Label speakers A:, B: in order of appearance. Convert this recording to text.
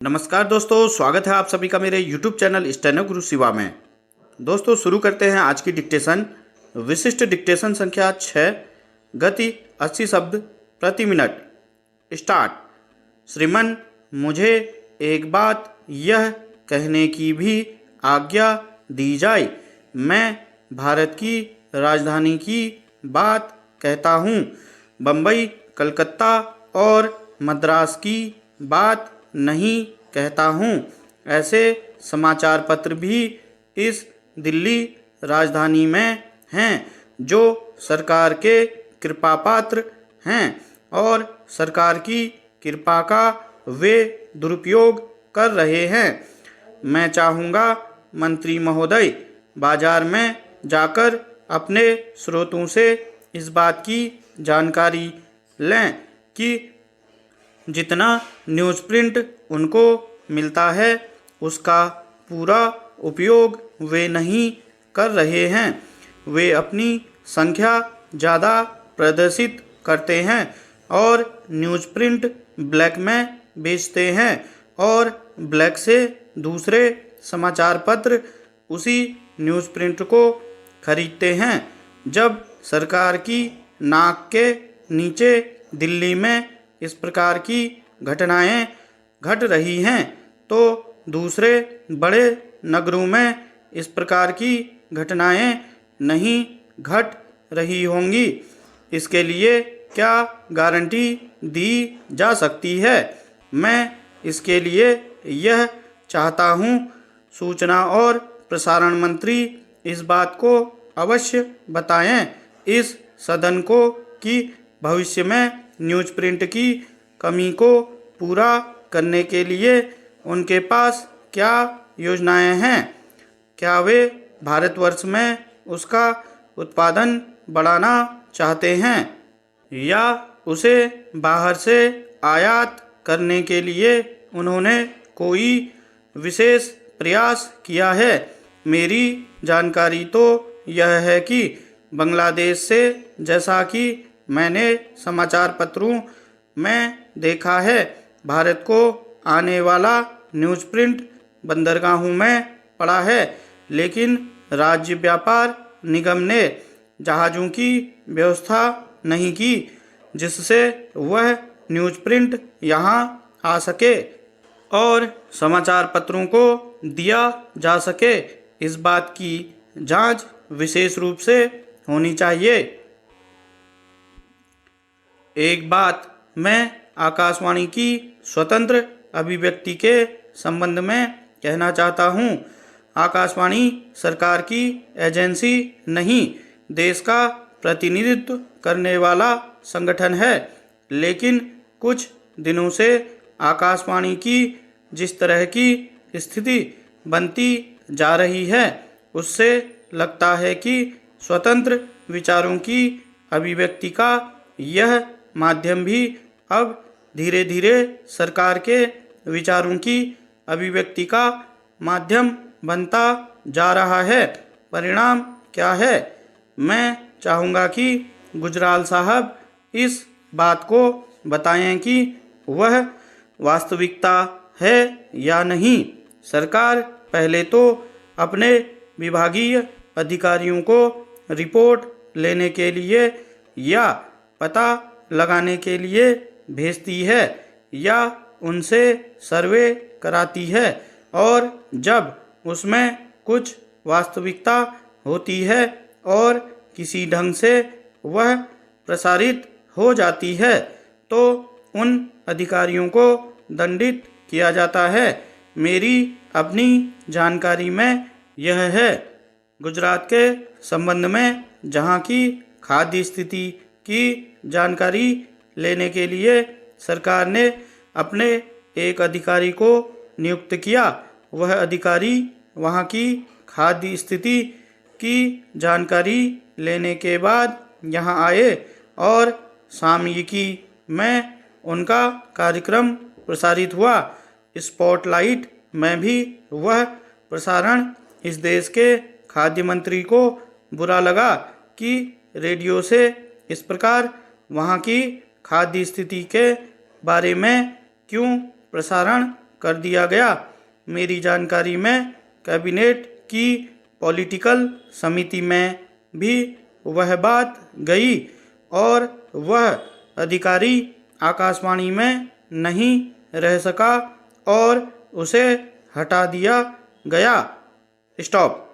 A: नमस्कार दोस्तों, स्वागत है आप सभी का मेरे YouTube चैनल स्टेनो गुरु शिवा में। दोस्तों शुरू करते हैं आज की डिक्टेशन। विशिष्ट डिक्टेशन संख्या 6, गति 80 शब्द प्रति मिनट। स्टार्ट। श्रीमान, मुझे एक बात यह कहने की भी आज्ञा दी जाए। मैं भारत की राजधानी की बात कहता हूँ। बम्बई, कलकत्ता और मद्रास की बात नहीं कहता हूँ। ऐसे समाचार पत्र भी इस दिल्ली राजधानी में हैं जो सरकार के कृपा पात्र हैं और सरकार की कृपा का वे दुरुपयोग कर रहे हैं। मैं चाहूँगा मंत्री महोदय बाजार में जाकर अपने स्रोतों से इस बात की जानकारी लें कि जितना न्यूज़ प्रिंट उनको मिलता है उसका पूरा उपयोग वे नहीं कर रहे हैं। वे अपनी संख्या ज़्यादा प्रदर्शित करते हैं और न्यूज़ प्रिंट ब्लैक में बेचते हैं और ब्लैक से दूसरे समाचार पत्र उसी न्यूज़ प्रिंट को खरीदते हैं। जब सरकार की नाक के नीचे दिल्ली में इस प्रकार की घटनाएं घट रही हैं तो दूसरे बड़े नगरों में इस प्रकार की घटनाएं नहीं घट रही होंगी। इसके लिए क्या गारंटी दी जा सकती है? मैं इसके लिए यह चाहता हूँ, सूचना और प्रसारण मंत्री इस बात को अवश्य बताएं इस सदन को कि भविष्य में न्यूज़ प्रिंट की कमी को पूरा करने के लिए उनके पास क्या योजनाएं हैं। क्या वे भारतवर्ष में उसका उत्पादन बढ़ाना चाहते हैं या उसे बाहर से आयात करने के लिए उन्होंने कोई विशेष प्रयास किया है? मेरी जानकारी तो यह है कि बांग्लादेश से, जैसा कि मैंने समाचार पत्रों में देखा है, भारत को आने वाला न्यूज़ प्रिंट बंदरगाहों में पड़ा है, लेकिन राज्य व्यापार निगम ने जहाज़ों की व्यवस्था नहीं की जिससे वह न्यूज़ प्रिंट यहाँ आ सके और समाचार पत्रों को दिया जा सके। इस बात की जांच विशेष रूप से होनी चाहिए। एक बात मैं आकाशवाणी की स्वतंत्र अभिव्यक्ति के संबंध में कहना चाहता हूँ। आकाशवाणी सरकार की एजेंसी नहीं, देश का प्रतिनिधित्व करने वाला संगठन है, लेकिन कुछ दिनों से आकाशवाणी की जिस तरह की स्थिति बनती जा रही है उससे लगता है कि स्वतंत्र विचारों की अभिव्यक्ति का यह माध्यम भी अब धीरे धीरे सरकार के विचारों की अभिव्यक्ति का माध्यम बनता जा रहा है। परिणाम क्या है? मैं चाहूँगा कि गुजराल साहब इस बात को बताएं कि वह वास्तविकता है या नहीं। सरकार पहले तो अपने विभागीय अधिकारियों को रिपोर्ट लेने के लिए या पता लगाने के लिए भेजती है या उनसे सर्वे कराती है और जब उसमें कुछ वास्तविकता होती है और किसी ढंग से वह प्रसारित हो जाती है तो उन अधिकारियों को दंडित किया जाता है। मेरी अपनी जानकारी में यह है। गुजरात के संबंध में जहां की खाद्य स्थिति की जानकारी लेने के लिए सरकार ने अपने एक अधिकारी को नियुक्त किया। वह अधिकारी वहां की खाद्य स्थिति की जानकारी लेने के बाद यहां आए और सामयिकी में उनका कार्यक्रम प्रसारित हुआ। स्पॉटलाइट में भी वह प्रसारण इस देश के खाद्य मंत्री को बुरा लगा कि रेडियो से इस प्रकार वहाँ की खाद्य स्थिति के बारे में क्यों प्रसारण कर दिया गया। मेरी जानकारी में कैबिनेट की पॉलिटिकल समिति में भी वह बात गई और वह अधिकारी आकाशवाणी में नहीं रह सका और उसे हटा दिया गया। स्टॉप।